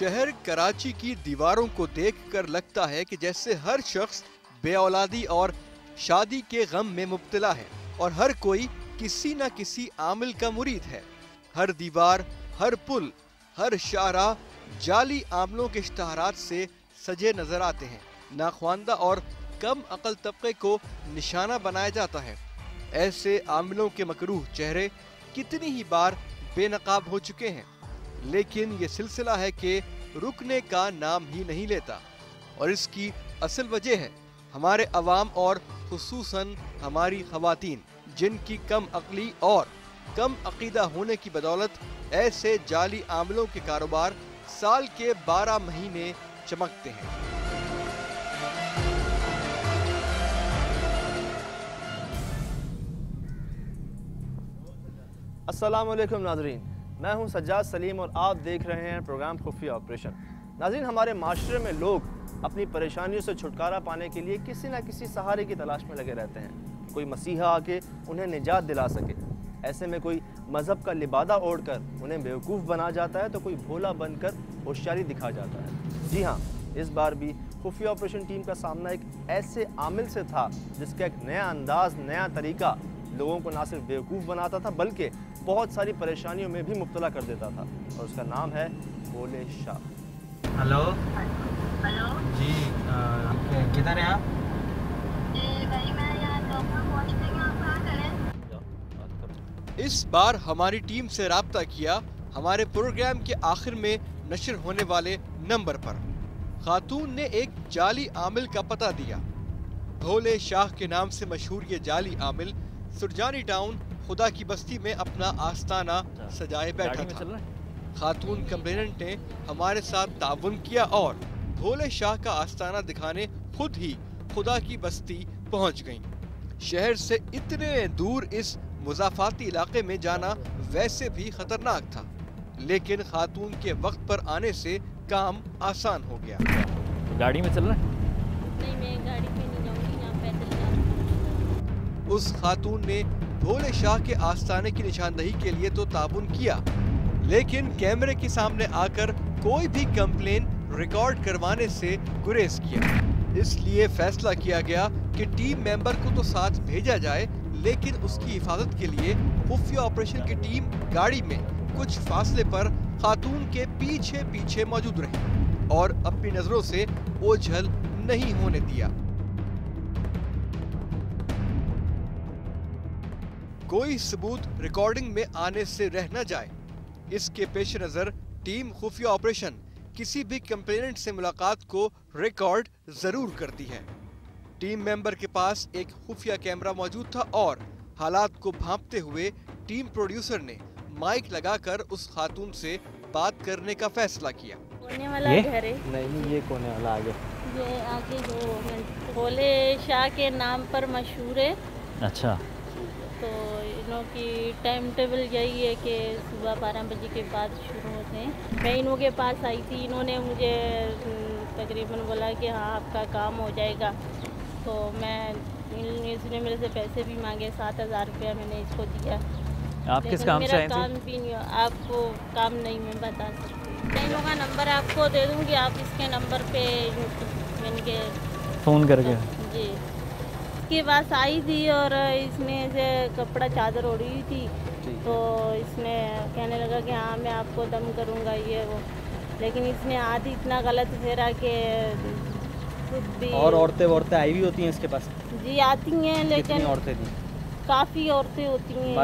शहर कराची की दीवारों को देखकर लगता है कि जैसे हर शख्स बेऔलादी और शादी के गम में मुब्तला है और हर कोई किसी न किसी आमिल का मुरीद है। हर दीवार, हर पुल, हर शाहराह जाली आमलों के इश्तहारात से सजे नजर आते हैं। नाख्वानदा और कम अकल तबके को निशाना बनाया जाता है। ऐसे आमिलों के मकरूह चेहरे कितनी ही बार बेनकाब हो चुके हैं, लेकिन ये सिलसिला है कि रुकने का नाम ही नहीं लेता। और इसकी असल वजह है हमारे अवाम और खुसूसन हमारी खवातीन, जिनकी कम अक्ली और कम अकीदा होने की बदौलत ऐसे जाली आमलों के कारोबार साल के 12 महीने चमकते हैं। अस्सलामुअलैकुम नाज़रीन, मैं हूं सज्जाद सलीम और आप देख रहे हैं प्रोग्राम खुफिया ऑपरेशन। नाज़रीन, हमारे माशरे में लोग अपनी परेशानियों से छुटकारा पाने के लिए किसी न किसी सहारे की तलाश में लगे रहते हैं। कोई मसीहा आके उन्हें निजात दिला सके। ऐसे में कोई मज़हब का लिबादा ओढ़कर उन्हें बेवकूफ़ बना जाता है, तो कोई भोला बनकर होशियारी दिखा जाता है। जी हाँ, इस बार भी खुफिया ऑपरेशन टीम का सामना एक ऐसे आमिल से था जिसका एक नया अंदाज, नया तरीका लोगों को ना सिर्फ बेवकूफ़ बनाता था बल्कि बहुत सारी परेशानियों में भी मुब्तला कर देता था, और उसका नाम है भोले शाह। हेलो हेलो जी, किधर हैं आप? जी भाई, मैं यहाँ डॉक्टर पहुँचने के आप कहाँ करें? इस बार हमारी टीम से राब्ता किया हमारे प्रोग्राम के आखिर में नशर होने वाले नंबर पर। खातून ने एक जाली आमिल का पता दिया। भोले शाह के नाम से मशहूर ये जाली आमिल सुरजानी टाउन खुदा की बस्ती में अपना आस्ताना सजाए बैठा था। खातून कंप्लेनेंट ने हमारे साथ ताउन किया और भोले शाह का आस्ताना दिखाने खुद ही खुदा की बस्ती पहुंच गईं। शहर से इतने दूर इस मुज़ाफ़ाती इलाके में जाना वैसे भी खतरनाक था, लेकिन खातून के वक्त पर आने से काम आसान हो गया। गाड़ी में चल रहा है? नहीं, मैं गाड़ी पे नहीं जाऊँगी, यहाँ पैदल जाऊँगी। उस खातून ने भोले शाह के आस्ताने की निशानदही के लिए तो ताउन किया, लेकिन कैमरे के सामने आकर कोई भी कंप्लेन रिकॉर्ड करवाने से गुरेज किया। इसलिए फैसला किया गया कि टीम मेंबर को तो साथ भेजा जाए, लेकिन उसकी हिफाजत के लिए खुफिया ऑपरेशन की टीम गाड़ी में कुछ फासले पर खातून के पीछे पीछे मौजूद रही और अपनी नजरों से ओझल नहीं होने दिया। कोई सबूत रिकॉर्डिंग में आने से रह न जाए, इसके पेश नजर टीम खुफिया ऑपरेशन किसी भी कंप्लेनेंट से मुलाकात को रिकॉर्ड जरूर करती है। टीम मेंबर के पास एक खुफिया कैमरा मौजूद था और हालात को भांपते हुए टीम प्रोड्यूसर ने माइक लगाकर उस खातून से बात करने का फैसला किया। कोने वाला घर है? नहीं, ये कोने वाला आगे। ये आगे जो भोले शाह के नाम पर मशहूर है। अच्छा। तो इनों की टाइम टेबल यही है कि सुबह 12 बजे के बाद शुरू होते हैं। मैं इनों के पास आई थी, इन्होंने मुझे तकरीबन बोला कि हाँ आपका काम हो जाएगा। तो इसने मेरे से पैसे भी मांगे, 7,000 रुपया मैंने इसको दिया। आप किस काम से आए थे? काम भी नहीं, आपको काम नहीं मैं बता सकती। मैं इनों का नंबर आपको दे दूँगी, आप इसके नंबर पे इनके फ़ोन करके। जी, के पास आई थी और इसने से कपड़ा चादर ओढ़ी हुई थी, तो इसने कहने लगा कि हाँ मैं आपको दम करूँगा ये वो, लेकिन इसने आधी इतना गलत फेरा कि खुद भी। और औरतें आई भी होती हैं इसके पास? जी आती हैं, लेकिन कितनी औरतें थी? काफ़ी औरतें होती हैं।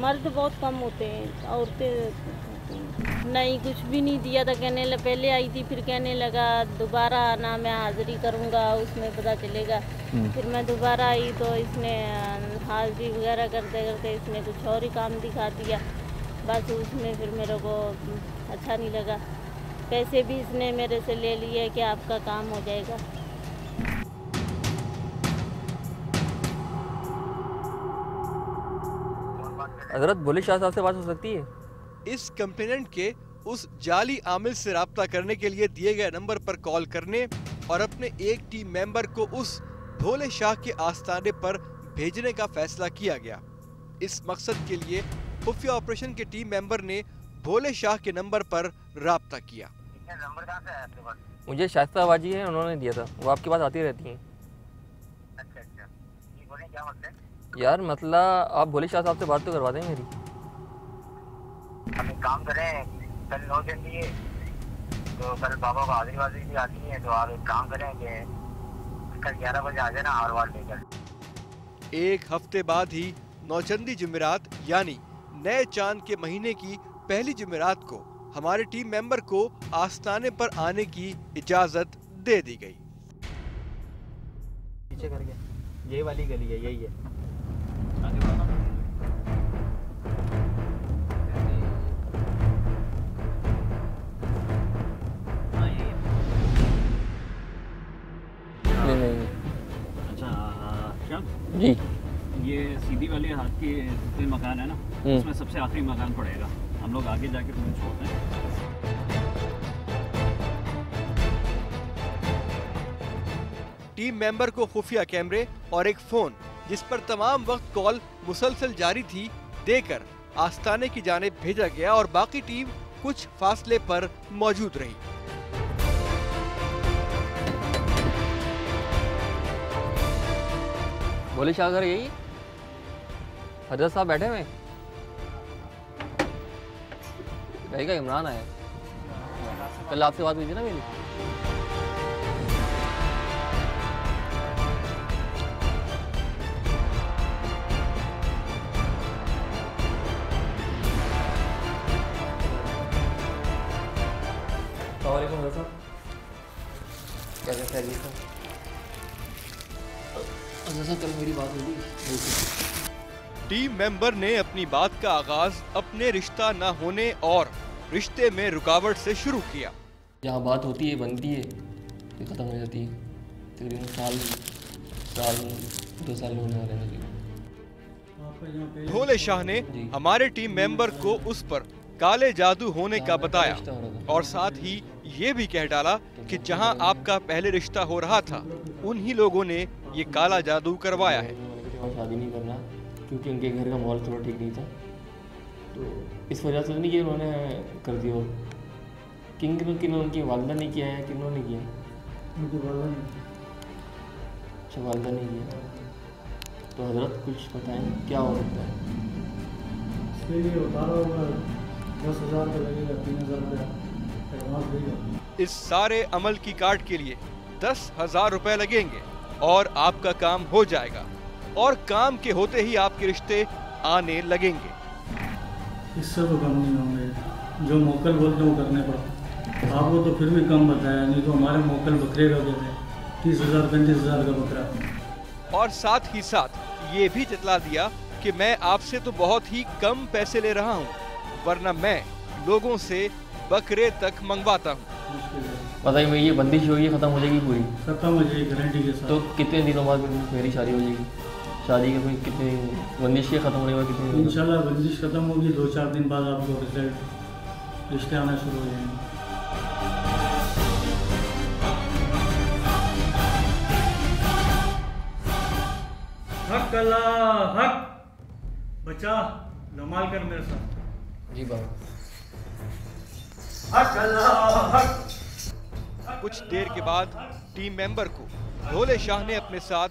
मर्द बहुत कम होते हैं, औरतें नहीं, कुछ भी नहीं दिया था। कहने पहले आई थी, फिर कहने लगा दोबारा आना, मैं हाज़िरी करूँगा, उसमें पता चलेगा। फिर मैं दोबारा आई तो इसने हाज़िरी वगैरह करते करते इसने कुछ और ही काम दिखा दिया। बस उसमें फिर मेरे को अच्छा नहीं लगा। पैसे भी इसने मेरे से ले लिए कि आपका काम हो जाएगा। हजरत, भोले शाह साहब से बात हो सकती है? इस कंप्लेनेंट के उस जाली आमिल से राब्ता करने के लिए दिए गए नंबर पर कॉल करने और अपने एक टीम मेंबर को उस भोले शाह के आस्ताने पर भेजने का फैसला किया गया। इस मकसद के लिए खुफिया ऑपरेशन के टीम मेंबर ने भोले शाह के नंबर पर राब्ता किया। नंबर कहाँ से आया आपके पास? मुझे शाइस्ता बाजी है, उन्होंने दिया था, वो आपके पास आती रहती हैं। अच्छा अच्छा, ये बोले क्या मतलब? यार मतलब आप भोले शाह साहब से बात तो करवा दें मेरी। हम एक काम करें, कल 9 जनवरी है तो कल बाबा को हाजिरी वाजिरी भी आती है, तो आप एक काम करें कि कल 11 बजे आ जाना हार वार लेकर। एक हफ्ते बाद ही नौचंदी जुमेरात यानी नए चांद के महीने की पहली जुमेरात को हमारे टीम मेंबर को आस्ताने पर आने की इजाजत दे दी गई। पीछे करके ये वाली गली है, यही है। नहीं अच्छा जी, ये सीधी वाले हाथ के जितने मकान है ना, उसमें सबसे आखिरी मकान पड़ेगा। हम लोग आगे जाके तुम्हें छोड़ते हैं। टीम मेंबर को खुफिया कैमरे और एक फोन जिस पर तमाम वक्त कॉल मुसलसल जारी थी देकर आस्ताने की जानिब भेजा गया और बाकी टीम कुछ फासले पर मौजूद रही। भोले शाह घर यही हजरत साहब बैठे हुए, भाई का इमरान आया, कल आपसे बात हुई थी ना मेरी। अस्सलामुअलैकुम हजरत साहब, कैसे खैरियत है? हजरत साहब कल मेरी बात हुई थी। टीम मेंबर ने अपनी बात का आगाज अपने रिश्ता न होने और रिश्ते में रुकावट से शुरू किया। जहाँ बात होती है बनती है फिर ख़त्म हो जाती है, तकरीबन साल 2 साल होने वाले हैं। भोले शाह ने हमारे टीम मेंबर को उस पर काले जादू होने का बताया और साथ ही ये भी कह डाला कि जहां आपका पहले रिश्ता हो रहा था उन्हीं लोगों ने ये काला जादू करवाया है। शादी नहीं करना क्योंकि उनके घर का माहौल थोड़ा ठीक नहीं था, तो इस वजह से नहीं कि उन्होंने कर दिया। किन उनकी वालदा ने किया है, किन ने किया? उनकी वालदा ने। अच्छा, वालदा ने किया। तो हजरत कुछ बताएं क्या हो सकता है? इसके लिए बता रहा हूँ 10,000 का लगेगा, 3,000 का एडवांस देगा। इस सारे अमल की काट के लिए 10,000 रुपए लगेंगे और आपका काम हो जाएगा और काम के होते ही आपके रिश्ते आने लगेंगे। इससे तो कम नहीं होंगे, जो मोकल बोलते हैं वो करने पड़ता। आपको तो फिर भी कम बताया, नहीं तो हमारे मोकल बकरे का देते 30,000 35,000 का बकरा। और साथ ही साथ ये भी जतला दिया कि मैं आपसे तो बहुत ही कम पैसे ले रहा हूँ, वरना मैं लोगों से बकरे तक मंगवाता हूँ। बताइए ये बंदिश होगी खत्म हो जाएगी पूरी? खत्म हो जाएगी गारंटी के साथ। तो कितने दिनों बाद मेरी शादी हो जाएगी? शादी के कोई कितने बंदिश के खत्म होने के बाद कितने? इंशाल्लाह बंदिश खत्म होगी, 2-4 दिन बाद आपको रिश्ते आना शुरू हो जाएंगे। हक अल्लाह हक, बचा धमाल कर मेरे साथ। जी बाबा। हक अल्लाह हक। कुछ देर के बाद टीम मेंबर को भोले शाह ने अपने साथ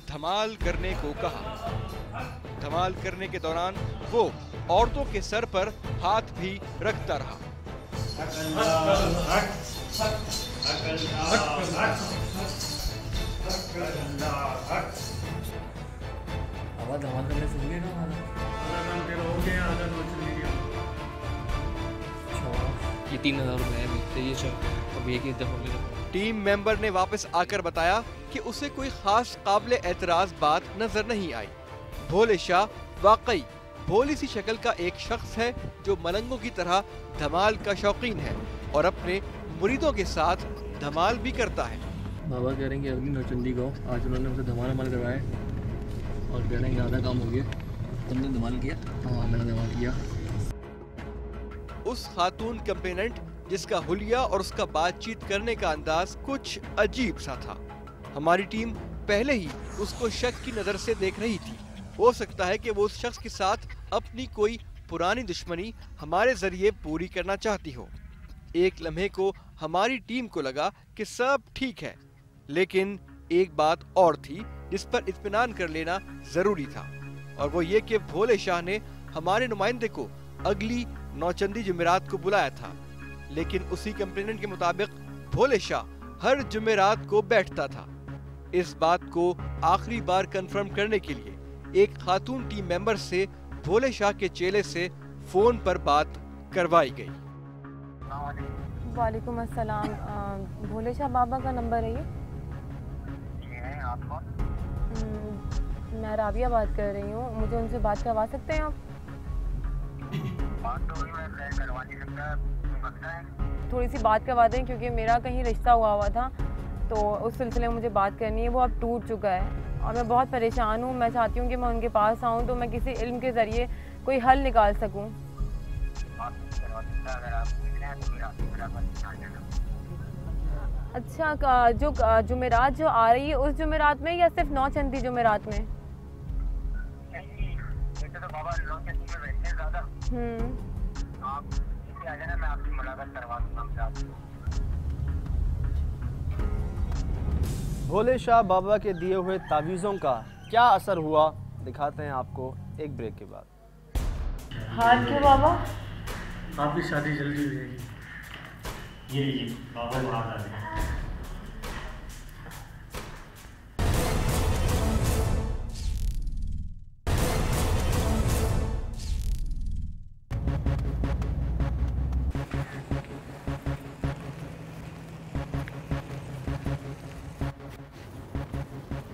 धमाल करने को कहा। धमाल करने के दौरान वो औरतों के सर पर हाथ भी रखता रहा। आवाज धमाल करने से हुए ना ये 3,000 रुपए है, ये सब अब एक ही दफा। टीम मेंबर ने वापस आकर बताया कि उसे कोई खास काबिल एतराज बात नजर नहीं आई। भोले शाह वाकई भोली सी शक्ल का एक शख्स है जो मलंगों की तरह धमाल का शौकीन है और अपने मुरीदों के साथ धमाल भी करता है। बाबा कह रहे हैं कि अगली नौचंदी को आज उन्होंने मुझसे धमाल अमल करवाया और कह रहे हैं कि आधा काम हो गया। तुमने धमाल किया? हाँ मैंने धमाल किया। उस खातून कंप्लेनेंट जिसका हुलिया और उसका बातचीत करने का अंदाज कुछ अजीब सा था, हमारी टीम पहले ही उसको शक की नजर से देख रही थी। हो सकता है कि वो उस शख्स के साथ अपनी कोई पुरानी दुश्मनी हमारे जरिए पूरी करना चाहती हो। एक लम्हे को हमारी टीम को लगा कि सब ठीक है, लेकिन एक बात और थी जिस पर इत्मीनान कर लेना जरूरी था, और वो ये कि भोले शाह ने हमारे नुमाइंदे को अगली नौचंदी जुमेरात को बुलाया था, लेकिन उसी कंप्लेनेंट के मुताबिक भोले शाह हर जुमेरात को बैठता था। इस बात को आखिरी बार कंफर्म करने के लिए एक खातून टीम मेंबर से भोले शाह के चेले से फोन पर बात करवाई गई। वालेकुम अस्सलाम, भोले शाह बाबा का नंबर है ये? आप कौन? मैं राबिया बात कर रही हूँ, मुझे उनसे बात करवा सकते हैं आप? बात तो मैं करवा नहीं सकता, थोड़ी सी बात करवा दें क्योंकि मेरा कहीं रिश्ता हुआ था, तो उस सिलसिले में मुझे बात करनी है। वो अब टूट चुका है और मैं बहुत परेशान हूँ। मैं चाहती हूँ कि मैं उनके पास आऊँ तो मैं किसी इल्म के ज़रिए कोई हल निकाल सकूँ। अच्छा, जो जुमेरात जो आ रही है उस जुमेरात में या सिर्फ नौचंदी जुमेरात में? तो बाबा नौचंदी में बैठते हैं ज़्यादा। आप इसे आ जाना, मैं आपकी मुलाकात करवा दूँगा। भोले शाह बाबा के दिए हुए तावीज़ों का क्या असर हुआ, दिखाते हैं आपको एक ब्रेक के बाद। हाथ क्यों बाबा? आपकी शादी जल्दी हो जाएगी। ये लीजिए बाबा को हाथ आ गया।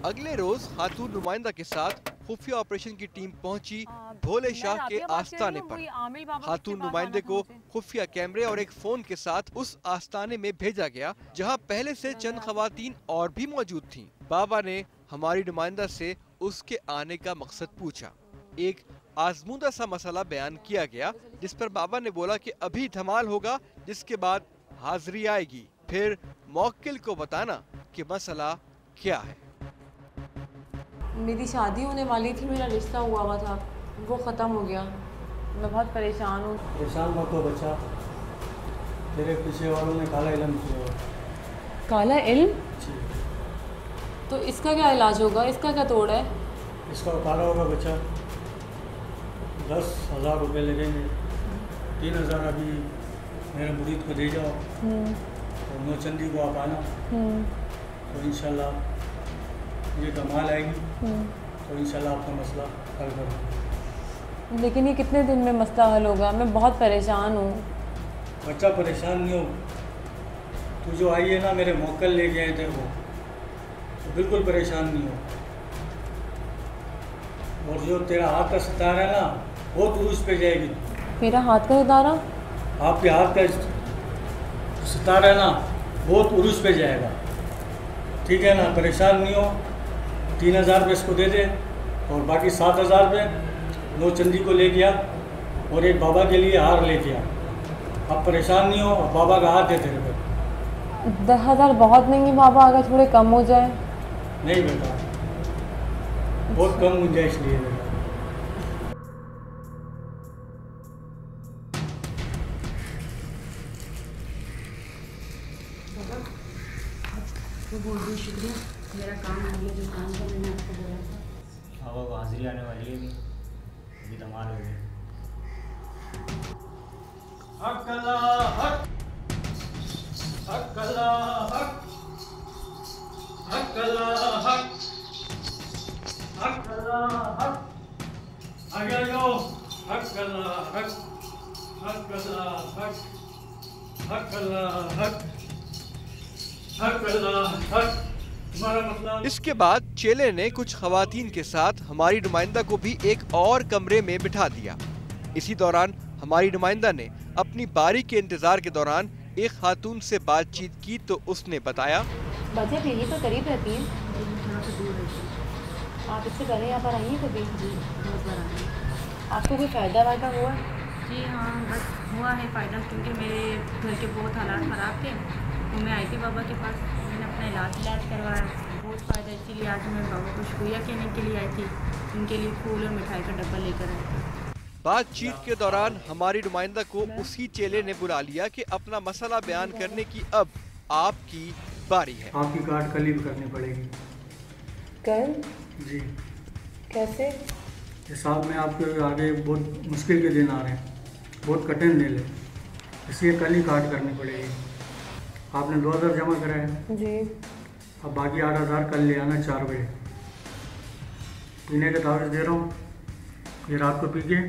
अगले रोज खातून नुमाइंदा के साथ खुफिया ऑपरेशन की टीम पहुंची भोले शाह के आस्ताने पर। खातून नुमाइंदे को खुफिया कैमरे और एक फोन के साथ उस आस्ताने में भेजा गया जहां पहले से चंद खवातीन और भी मौजूद थीं। बाबा ने हमारी नुमाइंदा से उसके आने का मकसद पूछा। एक आजमूदा सा मसला बयान किया गया जिस पर बाबा ने बोला कि अभी धमाल होगा, जिसके बाद हाजिरी आएगी, फिर मौक्किल को बताना कि मसला क्या है। मेरी शादी होने वाली थी, मेरा रिश्ता हुआ था, वो ख़त्म हो गया। मैं बहुत परेशान हूँ। परेशान मत हो बच्चा, तेरे पीछे वालों ने काला इल्म किया। काला इल्म? तो इसका क्या इलाज होगा, इसका क्या तोड़ है? इसका उतारा होगा बच्चा, 10,000 रुपये लगेंगे। 3,000 अभी मेरे मुरीद को दे जाओ और नौचंदी को आप आना, तो इंशाल्लाह ये कमाल आएगी, तो इंशाल्लाह आपका मसला हल करूँ। लेकिन ये कितने दिन में मसला हल होगा? मैं बहुत परेशान हूँ। बच्चा परेशान नहीं हो, तू जो आई है ना, मेरे मौक्किल लेके आए थे वो, तो बिल्कुल परेशान नहीं हो। और जो तेरा हाथ का सितारा है ना, बहुत उरूज पे जाएगी। मेरा हाथ का सितारा? आपके हाथ का सितारा है ना, बहुत उरूज पे जाएगा, ठीक है ना? परेशान नहीं हो। 3,000 रुपये इसको दे दे और बाकी 7,000 रुपये नौचंदी को ले गया और एक बाबा के लिए हार ले गया। अब परेशान नहीं हो, बाबा का हाथ दे तेरे पे। 10,000 बहुत नहीं है बाबा, अगर थोड़े कम हो जाए? नहीं बेटा, बहुत कम गुंजाइश लिए बेटा। बहुत शुक्रिया, मेरा काम हो गया जो काम का मैंने आपको बोला था। बाबा को हाजिरी आने वाली है, अभी धमाल हो गई। हक अल्लाह हक, हक अल्लाह हक, हक अल्लाह हक, हक अल्लाह हक, आगे जाओ। हक अल्लाह हक, हक अल्लाह हक, हक अल्लाह हक, हक अल्लाह हक। इसके बाद चेले ने कुछ खवातीन के साथ हमारी नुमाइंदा को भी एक और कमरे में बिठा दिया। इसी दौरान हमारी नुमाइंदा ने अपनी बारी के इंतजार के दौरान एक खातून से बातचीत की तो उसने बताया, बच्चे यही तो करीब रहती है, आप इससे पहले यहाँ पर आइए कभी? आपको कोई फ़ायदा वायदा हुआ? जी हाँ, बस हुआ है फ़ायदा, क्योंकि मेरे घर के बहुत हालात ख़राब थे, तो मैं आई थी बाबा के पास, मैंने अपना इलाज करवाया, बहुत फ़ायदा। इसीलिए आज मैं बाबा को शुक्रिया कहने के लिए आई थी, उनके लिए फूल और मिठाई का डब्बा लेकर आई थी। बातचीत के दौरान हमारी नुमाइंदा को उसी चेले ने बुला लिया कि अपना मसला बयान करने की अब आपकी बारी है। आपकी कार्ड कल ही करनी पड़ेगी। कल? जी। कैसे? हिसाब में आपके आगे बहुत मुश्किल के दिन आ रहे हैं, बहुत कठिन दिन है, इसलिए कल ही कार्ड करनी पड़ेगी। आपने 2000 जमा कराया जी। अब बाकी 8000 कल ले आना 4 बजे। पीने के तावीज़ दे रहा हूँ, ये रात को पी के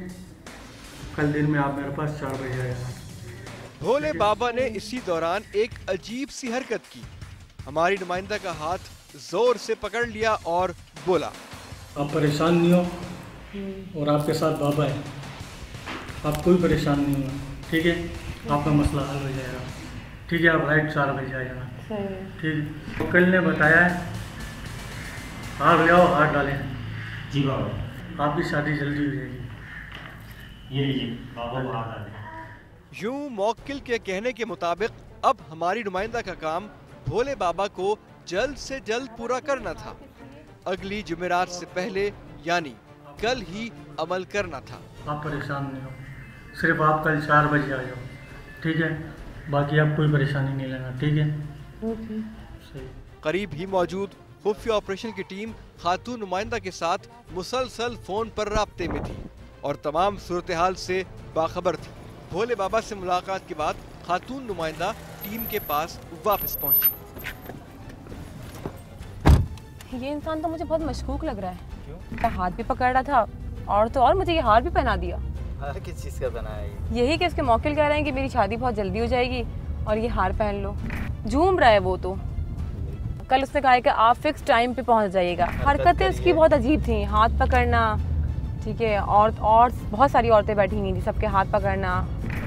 कल दिन में आप मेरे पास 4 बजे आएगा। भोले बाबा ने इसी दौरान एक अजीब सी हरकत की। हमारी नुमाइंदा का हाथ जोर से पकड़ लिया और बोला, आप परेशान नहीं हो और आपके साथ बाबा है, आप कोई परेशान नहीं हो, ठीक है? आपका मसला हल हो जाएगा, ठीक है? आप राइट 4 बजे आ जाना, ठीक? तो कल ने बताया है हार ले आओ, हार डालें। जी बाबा। आपकी शादी जल्दी हो जाएगी। ये लीजिए बाबा को हार डालें। यूं मौक्किल के कहने के मुताबिक अब हमारी नुमाइंदा का काम भोले बाबा को जल्द से जल्द पूरा करना था। अगली जुमेरात से पहले यानी कल ही अमल करना था। आप परेशान नहीं हो, सिर्फ आप कल 4 बजे आ जाओ, ठीक है? बाकी आप कोई परेशानी नहीं लेना, ठीक है? सही। करीब ही मौजूद खुफिया ऑपरेशन की टीम खातून नुमाइंदा के साथ मुसलसल फोन पर राब्ते में थी और तमाम सूरत हाल से बाखबर थी। भोले बाबा से मुलाकात के बाद खातून नुमाइंदा टीम के पास वापस पहुंची। ये इंसान तो मुझे बहुत मशकूक लग रहा है। क्यों? हाथ भी पकड़ रहा था और मुझे ये हार भी पहना दिया। हार किस चीज़ का पहनाया है? यही कि उसके मौकिल कह रहे हैं कि मेरी शादी बहुत जल्दी हो जाएगी और ये हार पहन लो। झूम रहा है वो तो। कल उसने कहा है कि आप फिक्स टाइम पे पहुंच जाइएगा। हरकतें उसकी बहुत अजीब थी, हाथ पकड़ना, ठीक है? और बहुत सारी औरतें बैठी हुई थी, सबके हाथ पकड़ना।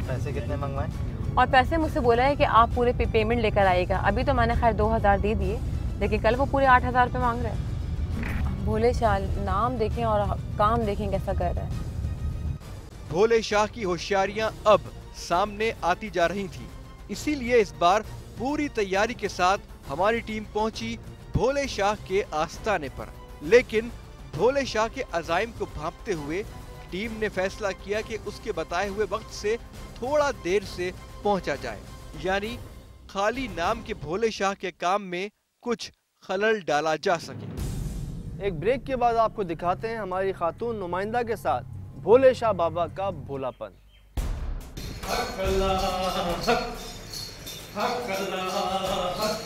पैसे कितने मंगवाए? और पैसे मुझसे बोला है कि आप पूरे पेमेंट लेकर आइएगा। अभी तो मैंने खैर 2000 दे दिए, लेकिन कल वो पूरे 8000 रुपये मांग रहे हैं। भोले शाह नाम देखें और काम देखें कैसा कर रहा है। भोले शाह की होशियारियां अब सामने आती जा रही थी, इसीलिए इस बार पूरी तैयारी के साथ हमारी टीम पहुंची भोले शाह के आस्ताने पर। लेकिन भोले शाह के अज़ाइम को भांपते हुए टीम ने फैसला किया कि उसके बताए हुए वक्त से थोड़ा देर से पहुंचा जाए, यानी खाली नाम के भोले शाह के काम में कुछ खलल डाला जा सके। एक ब्रेक के बाद आपको दिखाते हैं हमारी खातून नुमाइंदा के साथ भोले शाह बाबा का भोलापन। हक अल्लाह, हक, हक अल्लाह, हक,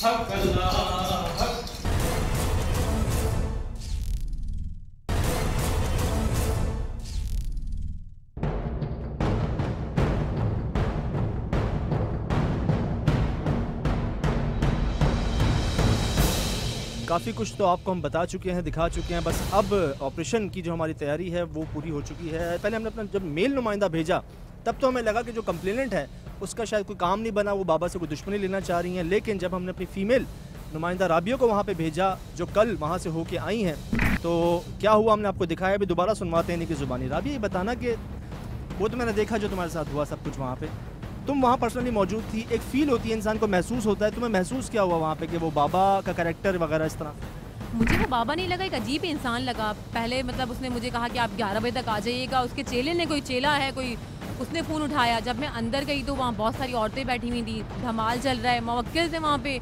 हक अल्लाह, हक। काफ़ी कुछ तो आपको हम बता चुके हैं, दिखा चुके हैं, बस अब ऑपरेशन की जो हमारी तैयारी है वो पूरी हो चुकी है। पहले हमने अपना जब मेल नुमाइंदा भेजा तब तो हमें लगा कि जो कंप्लेनेंट है उसका शायद कोई काम नहीं बना, वो बाबा से कोई दुश्मनी लेना चाह रही हैं। लेकिन जब हमने अपनी फ़ीमेल नुमाइंदा राबिया को वहाँ पे भेजा जो कल वहाँ से होके आई हैं, तो क्या हुआ हमने आपको दिखाया। अभी दोबारा सुनवाते हैं इनकी ज़ुबानी। राबिया ये बताना कि वो तो मैंने देखा जो तुम्हारे साथ हुआ सब कुछ, वहाँ पे तुम वहाँ पर्सनली मौजूद थी, एक फ़ील होती है, इंसान को महसूस होता है, तुम्हें महसूस क्या हुआ वहाँ पे कि वो बाबा का कैरेक्टर वगैरह इस तरह? मुझे वो बाबा नहीं लगा, एक अजीब इंसान लगा। पहले मतलब उसने मुझे कहा कि आप 11 बजे तक आ जाइएगा। उसके चेले ने, कोई चेला है कोई, उसने फ़ोन उठाया। जब मैं अंदर गई तो वहाँ बहुत सारी औरतें बैठी हुई थी, धमाल चल रहा है, मवक्किल थे वहाँ पे,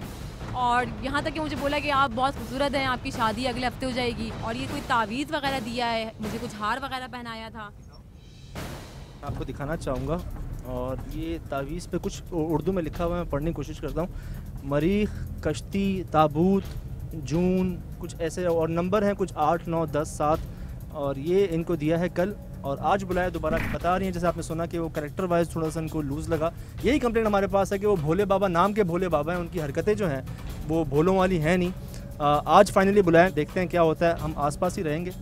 और यहाँ तक कि मुझे बोला कि आप बहुत खूबसूरत हैं, आपकी शादी अगले हफ्ते हो जाएगी। और ये कोई तावीज़ वगैरह दिया है, मुझे कुछ हार वगैरह पहनाया था। आपको दिखाना चाहूँगा, और ये तावीज़ पे कुछ उर्दू में लिखा हुआ है, मैं पढ़ने की कोशिश करता हूँ। मरीख, कश्ती, ताबूत, जून, कुछ ऐसे, और नंबर हैं कुछ 8, 9, 10, 7, और ये इनको दिया है कल और आज बुलाया दोबारा। बता रही हैं जैसे आपने सुना कि वो कैरेक्टर वाइज थोड़ा सा इनको लूज़ लगा। यही कंप्लेंट हमारे पास है कि वो भोले बाबा नाम के भोले बाबा हैं, उनकी हरकतें जो हैं वो भोलों वाली हैं नहीं। आज फाइनली बुलाएं, देखते हैं क्या होता है। हम आसपास ही रहेंगे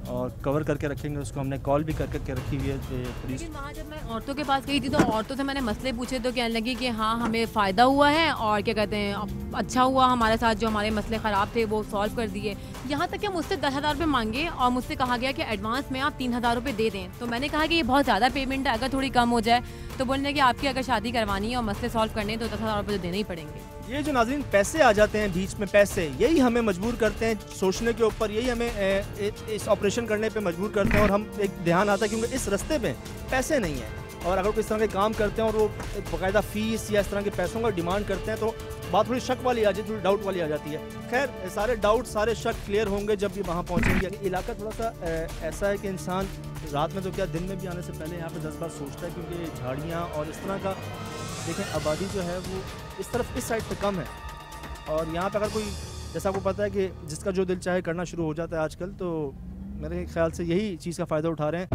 और कवर करके रखेंगे उसको। हमने कॉल भी करके रखी हुई है पुलिस। लेकिन वहाँ जब मैं औरतों के पास गई थी तो औरतों से मैंने मसले पूछे तो कहने लगी कि हाँ हमें फ़ायदा हुआ है और क्या कहते हैं अच्छा हुआ, हमारे साथ जो हमारे मसले ख़राब थे वो सॉल्व कर दिए। यहाँ तक कि मुझसे 10,000 रुपये मांगे और मुझसे कहा गया कि एडवांस में आप 3,000 रुपये दे दें। तो मैंने कहा कि ये बहुत ज़्यादा पेमेंट है, अगर थोड़ी कम हो जाए। तो बोलने कि आपकी अगर शादी करवानी है और मसले सॉल्व करने तो 10,000 रुपये तो देने ही पड़ेंगे। ये जो नाज़रीन पैसे आ जाते हैं बीच में, पैसे यही हमें मजबूर करते हैं सोचने के ऊपर, यही हमें इस ऑपरेशन करने पे मजबूर करते हैं। और हम एक ध्यान आता है क्योंकि इस रास्ते पे पैसे नहीं हैं, और अगर कोई इस तरह के काम करते हैं और वो बाकायदा फ़ीस या इस तरह के पैसों का डिमांड करते हैं तो बात थोड़ी शक वाली आ जाती है, थोड़ी डाउट वाली आ जाती है। खैर सारे डाउट सारे शक क्लियर होंगे जब भी वहाँ पहुँचेंगे। इलाका थोड़ा सा ऐसा है कि इंसान रात में तो क्या दिन में भी आने से पहले यहाँ पर 10 बार सोचता है, क्योंकि झाड़ियाँ और इस तरह का देखें आबादी जो है वो इस तरफ इस साइड पे कम है। और यहाँ पे अगर कोई, जैसा आपको पता है कि जिसका जो दिल चाहे करना शुरू हो जाता है आजकल, तो मेरे ख्याल से यही चीज़ का फ़ायदा उठा रहे हैं।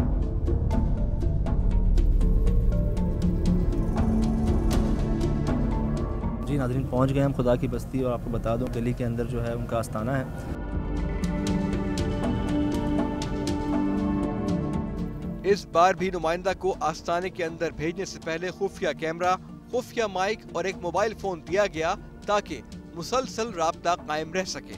जी नाज़रीन, पहुँच गए हम खुदा की बस्ती, और आपको बता दूँ गली के अंदर जो है उनका आस्थाना है। इस बार भी नुमाइंदा को आस्थाने के अंदर भेजने से पहले खुफिया कैमरा, खुफिया माइक और एक मोबाइल फोन दिया गया ताकि मुसलसल राब्ता कायम रह सके।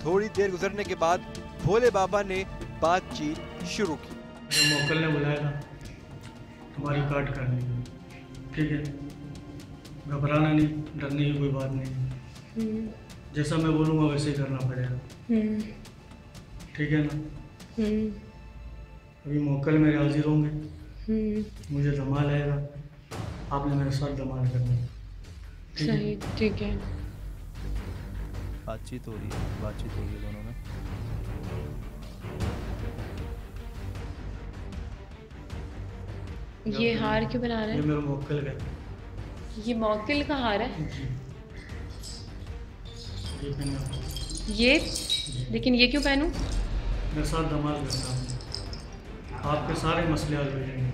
थोड़ी देर गुजरने के बाद भोले बाबा ने बातचीत शुरू की। मोकल ने बुलाया था हमारी काट करने की, ठीक है, घबराना नहीं, डरने की कोई बात नहीं, जैसा मैं बोलूँगा वैसे ही करना पड़ेगा, ठीक है ना। अभी मोकल मेरे हाजिर होंगे, मुझे धमाल आएगा, आपने मेरे साथ धमाल करना है, ठीक है। बातचीत हो रही है दोनों में। ये हार क्यों बना रहे हैं? ये मेरा मोकल का, ये मोकल का हार है ये, लेकिन ये क्यों पहनूं? मेरे साथ धमाल करता हूँ, आपके सारे मसले हल हो जाएंगे।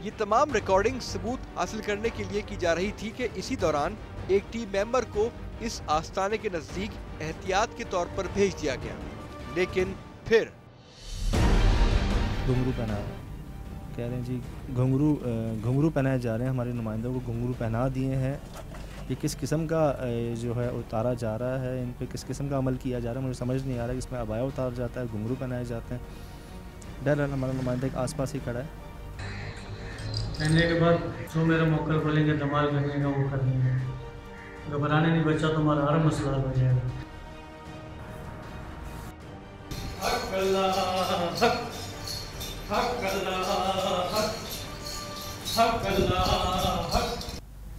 ये तमाम रिकॉर्डिंग सबूत हासिल करने के लिए की जा रही थी कि इसी दौरान एक टीम मेंबर को इस आस्थाने के नजदीक एहतियात के तौर पर भेज दिया गया, लेकिन फिर घुंघरू पहना कह रहे हैं जी, घुंघरू पहनाए जा रहे हैं, हमारे नुमाइंदों को घुंघरू पहना दिए हैं। ये किस किस्म का जो है उतारा जा रहा है, इन पे किस किस्म का अमल किया जा रहा है, मुझे समझ नहीं आ रहा है। इसमें अबाया उतारा जाता है, घुंघरू पहनाए जाते हैं। डर हमारा नुमाइंदा के आसपास ही खड़ा है। पहनने के बाद जो मेरे मोकल खोलेंगे धमाल करने का वो कर लेंगे, घबराने नहीं, बच्चा तो हमारा हर मसला हो जाएगा।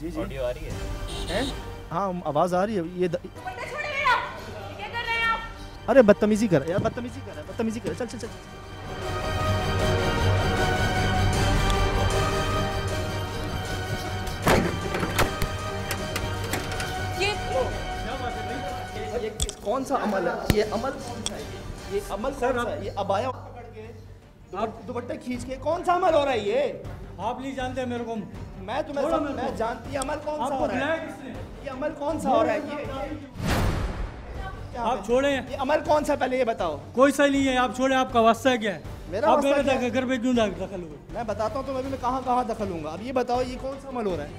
जी जी, ऑडियो आ रही है? हाँ आवाज़ आ रही है। ये क्या कर रहे हैं आप? अरे बदतमीजी कर यार, बदतमीजी कर, चल चल चल। ये कौन सा अमल है? ये अमल कौन सा है? ये अमल कौन सा है? ये अबाया पकड़ के दुपट्टे खींच के कौन सा अमल हो रहा है? ये आप नहीं जानते मेरे को, मैं तुम्हें मैं जानती, अमल कौन सा हो रहा है? ये अमल कौन सा हो रहा है? आप छोड़े, ये अमल कौन सा, पहले ये बताओ। कोई सही नहीं है, आप छोड़े, आपका वास्ता क्या है? मेरा आप मेरे घर पे क्यों दखल हुए? मैं बताता हूँ तुम्हें, मैं कहाँ दखल लूँगा। अब ये बताओ ये कौन सा अमल हो रहा है?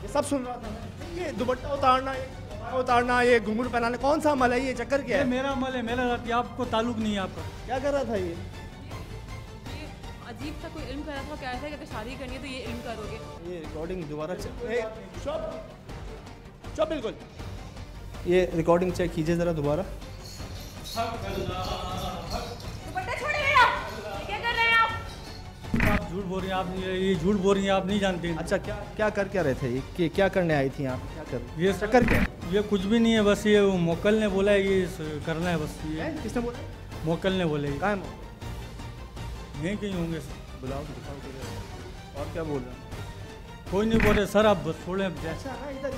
ये सब सुन रहा था मैं। ये दुपट्टा उतारना, ये घुंघरू पहनाना, कौन सा अमल है? ये चक्कर क्या है? मेरा अमल है, मेरा साथ, आपको ताल्लुक नहीं है आपका। क्या कर रहा था ये? अजीब सा कोई इल्म कर रहा था, कह रहा था कि अगर शादी करनी है तो ये इल्म करोगे। ये रिकॉर्डिंग दोबारा चुप बिल्कुल, ये रिकॉर्डिंग चेक कीजिए ज़रा दोबारा। क्या कर रहे हैं आप झूठ बोल रही हैं, आप ये झूठ बोल रही हैं, आप नहीं जानते। अच्छा क्या कर रहे थे? ये क्या करने आई थी आप? क्या कर ये चक्कर क्या? ये कुछ भी नहीं है, बस ये मोकल ने बोला है ये करना है, बस ये। किसने बोला? मोकल ने बोला। कहाँ है? यहीं कहीं होंगे, बुलाओ दिखाओ। और क्या बोल रहे हैं? कोई नहीं बोल रहे सर, आप बस छोड़ें। अच्छा हाँ, इधर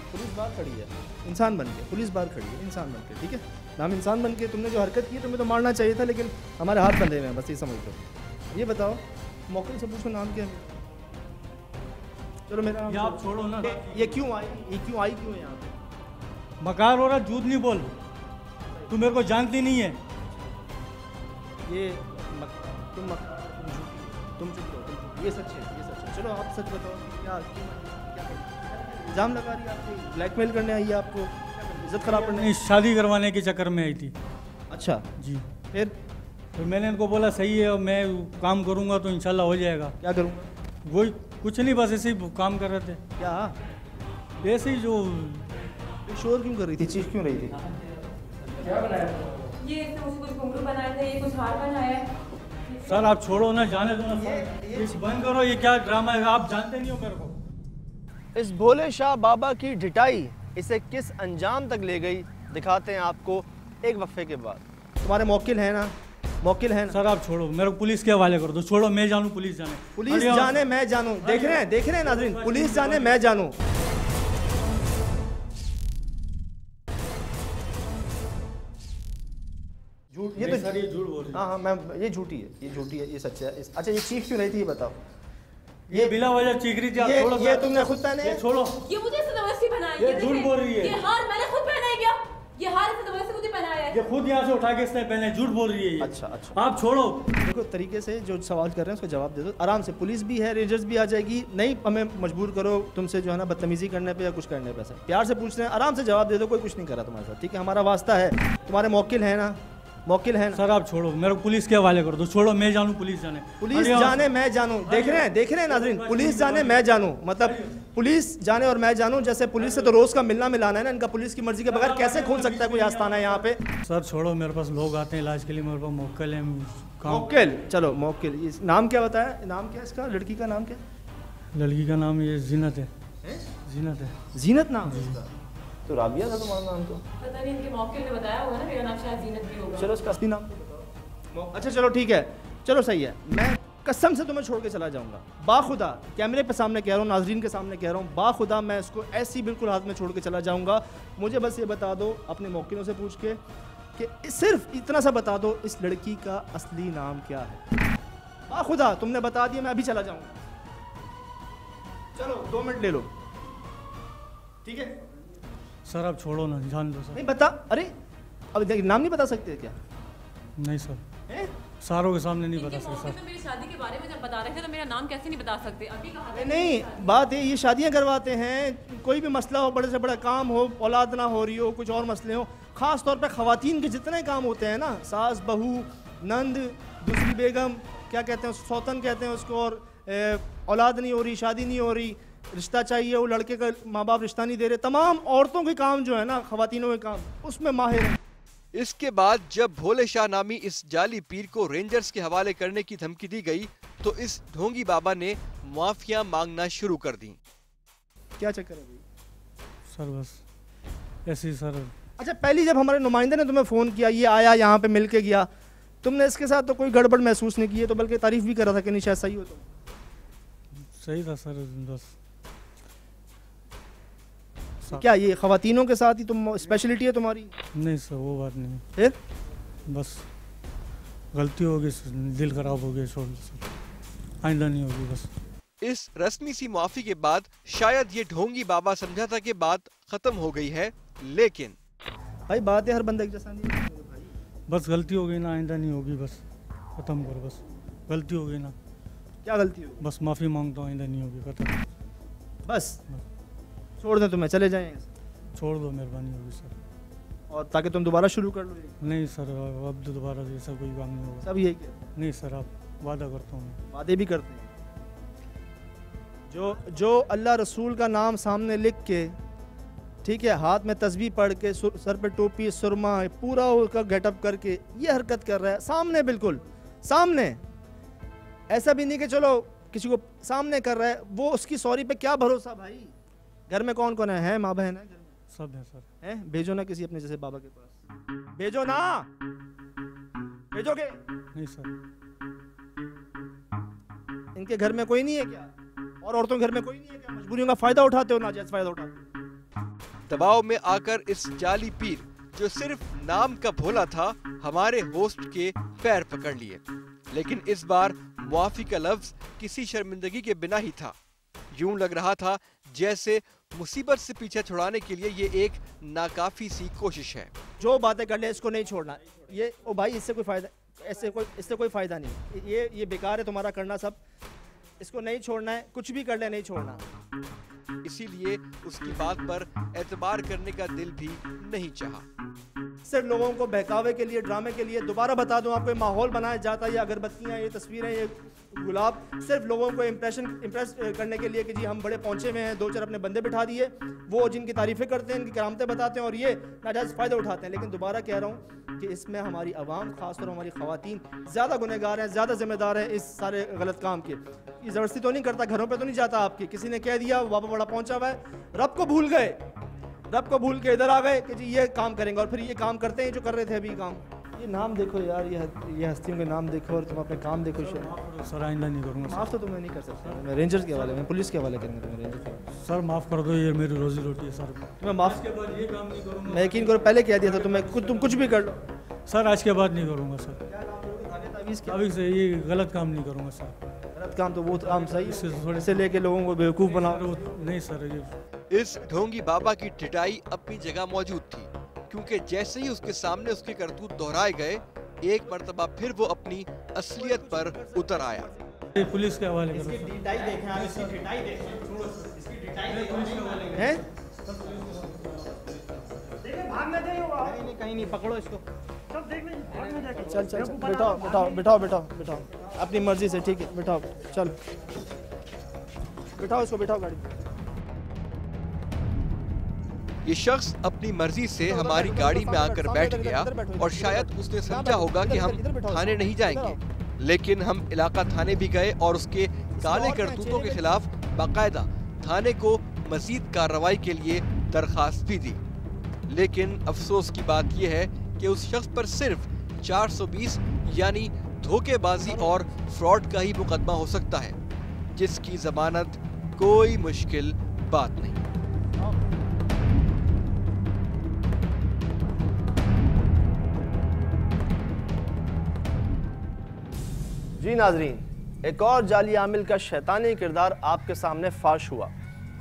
पुलिस बाहर खड़ी है, इंसान बन के। पुलिस बाहर खड़ी है इंसान बन के, ठीक है ना। हम इंसान बन के, तुमने जो हरकत की तुम्हें तो मारना चाहिए था, लेकिन हमारे हाथ बंधे हुए हैं, बस ये समझ लो। ये बताओ मोकल से पूछो नाम क्या है? चलो मेरा नाम आप छोड़ो ना। ये क्यों आई क्यों है यहाँ पे? मकार हो रहा, झूठ नहीं बोल, तू मेरे को जानती नहीं है। ये तुम तुम चुप रहो, ये सच है, ये सच है। चलो आप सच बताओ, क्या इल्ज़ाम लगा रही है आपको, ब्लैकमेल करने आई है आपको, इज्जत खराब करने? नहीं, शादी करवाने के चक्कर में आई थी। अच्छा जी। फिर मैंने इनको बोला सही है, मैं काम करूँगा तो इंशाल्लाह हो जाएगा। क्या करूँगा? वही कुछ नहीं, बस ऐसे ही काम कर रहे थे। क्या ऐसे ही जो शोर क्यों कर रही थी, चीख क्यों रही थी? क्या बनाया? ये इसने मुझे कुछ घुंघरू बनाया था, ये कुछ हार बनाया है। सर आप छोड़ो ना, जाने दो ना, ये बंद करो, ये क्या ड्रामा है, आप जानते नहीं हो मेरे को। इस भोले शाह बाबा की ढिठाई इसे किस अंजाम तक ले गई, दिखाते हैं आपको एक वक्फे के बाद। तुम्हारे मौकिल है ना, मौकिल है ना? सर आप छोड़ो, मेरे को पुलिस के हवाले कर दो, छोड़ो, मैं जानूँ, पुलिस जाने। पुलिस जाने मैं जानूँ, देख रहे हैं नाज़रीन, पुलिस जाने मैं जानूँ। ये तो सर ये झूठ बोल रही है। हाँ, मैं ये झूठी है, ये झूठी है, ये सच है। अच्छा ये चीख क्यों रही थी, ये बताओ। ये बिला वजह चीख रही थी, आप छोड़ो। ये तुमने खुद पहने? ये छोड़ो, ये मुझे जबरदस्ती बनाया, ये झूठ बोल रही है। ये हार मैंने खुद पहना है क्या? ये हार जबरदस्ती मुझे पहनाया है। ये खुद यहाँ से उठा के इसने पहने, झूठ बोल रही है ये। अच्छा आप छोड़ो। देखो तरीके से जो सवाल कर रहे हैं उसको जवाब दे दो आराम से। पुलिस भी है, रेंजर्स भी आ जाएगी, नहीं हमें मजबूर करो तुमसे जो है ना बदतमीजी करने पे या कुछ करने पे। प्यार से पूछ रहे हैं, आराम से जवाब दे दो, कोई कुछ नहीं कर रहा तुम्हारे साथ, ठीक है? हमारा वास्ता है। तुम्हारे मौकिल है ना, मौकिल है ना? सर आप छोड़ो, मेरे को पुलिस के हवाले कर दो, छोड़ो, मैं जानूँ, पुलिस जाने। पुलिस जाने मैं जानूँ, देख रहे हैं नाज़रीन, पुलिस जाने मैं जानूँ, मतलब पुलिस जाने और मैं जानूँ। जैसे पुलिस से तो रोज़ का मिलना मिलाना है ना, इनका पुलिस की मर्जी के बगैर कैसे खोल सकता है कोई आस्थाना है यहाँ पे? सर छोड़ो, मेरे पास लोग आते हैं इलाज के लिए, मेरे पास मौकिल है। मौकिल, चलो मौकिल। इस नाम क्या बताया, नाम क्या है इसका, लड़की का नाम क्या? लड़की का नाम ये जीनत है। जीनत है। जीनत नाम है इसका? तो राबिया था तुम्हारा नाम? तो पता नहीं, इनके मौके ने बताया होगा ना, मेरा नाम शायद जीनत भी होगा। चलो इसका असली नाम बताओ। अच्छा चलो ठीक है, चलो सही है, मैं कसम से तुम्हें छोड़ के चला जाऊंगा, बाखुदा, कैमरे पे सामने कह रहा हूँ, नाजरीन के सामने कह रहा हूँ, बाखुदा मैं इसको ऐसी बिल्कुल हाथ में छोड़ के चला जाऊंगा। मुझे बस ये बता दो अपने मौकिलों से पूछ के कि सिर्फ इतना सा बता दो, इस लड़की का असली नाम क्या है? बाखुदा तुमने बता दिया, मैं अभी चला जाऊंगा। चलो 2 मिनट ले लो, ठीक है? सर आप छोड़ो ना, जान दो सर। नहीं बता, अरे अब नाम नहीं बता सकते क्या? नहीं सर, सारों के सामने नहीं बता सकते सर। तो मेरी शादी के बारे में जब बता रहे थे तो मेरा नाम कैसे नहीं बता सकते? अभी कहा था। नहीं बात है, ये शादियां करवाते हैं, कोई भी मसला हो, बड़े से बड़ा काम हो, औलाद ना हो रही हो, कुछ और मसले हो, ख़ास तौर पे ख़वातीन के जितने काम होते हैं ना, सास बहू, नंद, दूसरी बेगम, क्या कहते हैं, सौतन कहते हैं उसको, और औलाद नहीं हो रही, शादी नहीं हो रही, रिश्ता चाहिए, वो लड़के का माँ बाप रिश्ता नहीं दे रहे, तमाम औरतों के काम जो है ना, ख़वातीनों के काम, उसमें माहिर है। इसके बाद जब भोले शाह नामी इस जाली पीर को रेंजर्स के हवाले करने की धमकी दी गई तो इस ढोंगी बाबा ने माफिया मांगना शुरू कर दी। क्या चक्कर है भाई? सर बस ऐसे ही सर। अच्छा पहली जब हमारे नुमाइंदे ने तुम्हें फ़ोन किया, ये आया यहाँ पे मिल के गया, तुमने इसके साथ तो कोई गड़बड़ महसूस नहीं की है, तो बल्कि तारीफ भी कर रहा था कि नहीं शायद सही हो तुम? सही था सर, बस क्या ये ख़वातीनों के साथ ही तुम स्पेशलिटी है तुम्हारी? नहीं सर वो बात नहीं, फिर बस गलती हो गई, दिल खराब हो गया, छोड़ आइंदा नहीं होगी बस। इस रस्मी सी माफी के बाद शायद ये ढोंगी बाबा समझा कि बात खत्म हो गई है, लेकिन भाई बात है हर बंदे की जैसा नहीं। बस गलती हो गई ना, आइंदा नहीं होगी, बस खत्म करो, बस गलती हो गई ना। क्या गलती हो? बस माफ़ी मांगता हूँ, आइंदा नहीं होगी, खत्म बस। छोड़ दें तुम्हें, चले जाएंगे? छोड़ दो, मेहरबानी होगी सर। और ताकि तुम दोबारा शुरू कर लो? नहीं सर, अब तो दोबारा ऐसा कोई काम नहीं होगा। सब यही क्या? नहीं सर, आप वादा करता हूँ। वादे भी करते हैं? जो अल्लाह रसूल का नाम सामने लिख के, ठीक है, हाथ में तस्बीह पढ़ के, सर पे टोपी, सुरमा, पूरा उसका गेटअप करके ये हरकत कर रहा है सामने, बिल्कुल सामने, ऐसा भी नहीं कि चलो किसी को सामने कर रहा है, वो उसकी सॉरी पे क्या भरोसा भाई? घर में कौन कौन है? माँ बहन है घर में? सब है सर। हैं? भेजो ना किसी अपने जैसे बाबा के पास, भेजो ना। भेजोगे? नहीं सर। इनके घर में कोई नहीं है क्या? और औरतों के घर में कोई नहीं है क्या? मजबूरियों का फायदा उठाते हो, नाजायज फायदा उठाते हो। दबाव में आकर इस जाली पीर जो सिर्फ नाम का भोला था, हमारे होस्ट के पैर पकड़ लिए, लेकिन इस बार मुआफी का लफ्ज किसी शर्मिंदगी के बिना ही था। यूं लग रहा था जैसे मुसीबत से पीछा छुड़ाने के लिए ये एक नाकाफी सी कोशिश है। जो बातें कर ले इसको नहीं छोड़ना, ये ओ भाई इससे कोई फायदा, इससे कोई फ़ायदा नहीं। ये बेकार है तुम्हारा करना सब, इसको नहीं छोड़ना है, कुछ भी कर ले नहीं छोड़ना। इसीलिए उसकी बात पर एतबार करने का दिल भी नहीं चाहा। सिर्फ लोगों को बहकावे के लिए, ड्रामे के लिए, दोबारा बता दूं आपको, माहौल बनाया जाता है, ये अगरबत्तियाँ, ये तस्वीरें, ये गुलाब, सिर्फ लोगों को इम्प्रेस करने के लिए कि जी हम बड़े पहुंचे हुए हैं, 2-4 अपने बंदे बिठा दिए, वो जिनकी तारीफ़ें करते हैं, इनकी करामतें बताते हैं और ये नाजायज़ फ़ायदा उठाते हैं। लेकिन दोबारा कह रहा हूँ कि इसमें हमारी आवाम, खासतौर हमारी ख़वातीन ज़्यादा गुनहगार हैं, ज़्यादा जिम्मेदार हैं इस सारे गलत काम के। ये ज़बरदस्ती तो नहीं करता, घरों पर तो नहीं जाता आपके, किसी ने कह दिया, बाबा बड़ा पहुँचा हुआ है, रब को भूल गए, रब को भूल के इधर आ गए कि जी ये काम करेंगे, और फिर ये काम करते हैं जो कर रहे थे अभी काम। ये नाम देखो यार, ये हस्तियों के नाम देखो और तुम अपने काम देखो। सर आइंदा नहीं करूँगा। माफ़ तो तुम्हें नहीं कर सकता, मैं रेंजर्स के हवाले में, पुलिस के हवाले करेंगे तुम्हें, रेंजर के। सर माफ़ कर दो, ये मेरी रोजी रोटी है सर। तुम्हें माफ़ के बाद ये काम नहीं करूँगा। मैं यकीन करो पहले कह दिया था तुम कुछ भी कर लो सर, आज के बाद नहीं करूँगा सर। अभी से ये गलत काम नहीं करूँगा सर। गलत काम तो वो काम सही थोड़े से लेके लोगों को बेवकूफ़ बनाओ। नहीं सर, ये इस ढोंगी बाबा की टिटाई अपनी जगह मौजूद थी, क्योंकि जैसे ही उसके सामने उसके करतूत दोहराए गए, एक मर्तबा फिर वो अपनी असलियत पर उतर आया। पुलिस के हवाले करो। कहीं नहीं, पकड़ो इसको, चल बिठाओ अपनी मर्जी से, ठीक है, बिठाओ, चल बिठाओ इसको, बिठाओ गाड़ी। ये शख्स अपनी मर्जी से हमारी गाड़ी में आकर बैठ गया और शायद उसने समझा होगा कि हम थाने नहीं जाएंगे, लेकिन हम इलाका थाने भी गए और उसके काले करतूतों के खिलाफ बाकायदा थाने को मजीद कार्रवाई के लिए दरखास्त भी दी। लेकिन अफसोस की बात यह है कि उस शख्स पर सिर्फ 420 यानी धोखेबाजी और फ्रॉड का ही मुकदमा हो सकता है, जिसकी जमानत कोई मुश्किल बात नहीं। जी नाजरीन, एक और जाली आमिल का शैतानी किरदार आपके सामने फाश हुआ।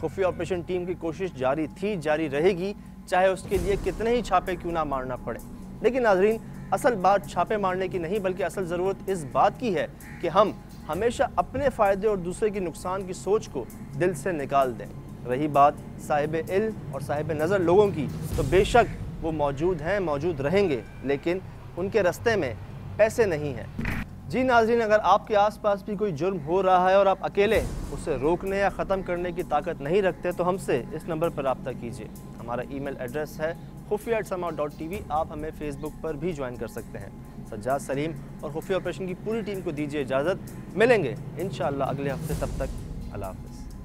खुफिया ऑपरेशन टीम की कोशिश जारी थी, जारी रहेगी, चाहे उसके लिए कितने ही छापे क्यों ना मारना पड़े। लेकिन नाजरीन, असल बात छापे मारने की नहीं, बल्कि असल ज़रूरत इस बात की है कि हम हमेशा अपने फ़ायदे और दूसरे की नुकसान की सोच को दिल से निकाल दें। रही बात साहिब इल्म और साहिब नज़र लोगों की, तो बेशक वो मौजूद हैं, मौजूद रहेंगे, लेकिन उनके रास्ते में पैसे नहीं हैं। जी नाज़रीन, अगर आपके आसपास भी कोई जुर्म हो रहा है और आप अकेले उसे रोकने या ख़त्म करने की ताकत नहीं रखते, तो हमसे इस नंबर पर रब्ता कीजिए। हमारा ईमेल एड्रेस है khufia@sama.tv। आप हमें फेसबुक पर भी ज्वाइन कर सकते हैं। सज्जाद सलीम और खुफिया ऑपरेशन की पूरी टीम को दीजिए इजाज़त। मिलेंगे इंशाअल्लाह अगले हफ्ते, तब तक अल्लाह हाफ़िज़।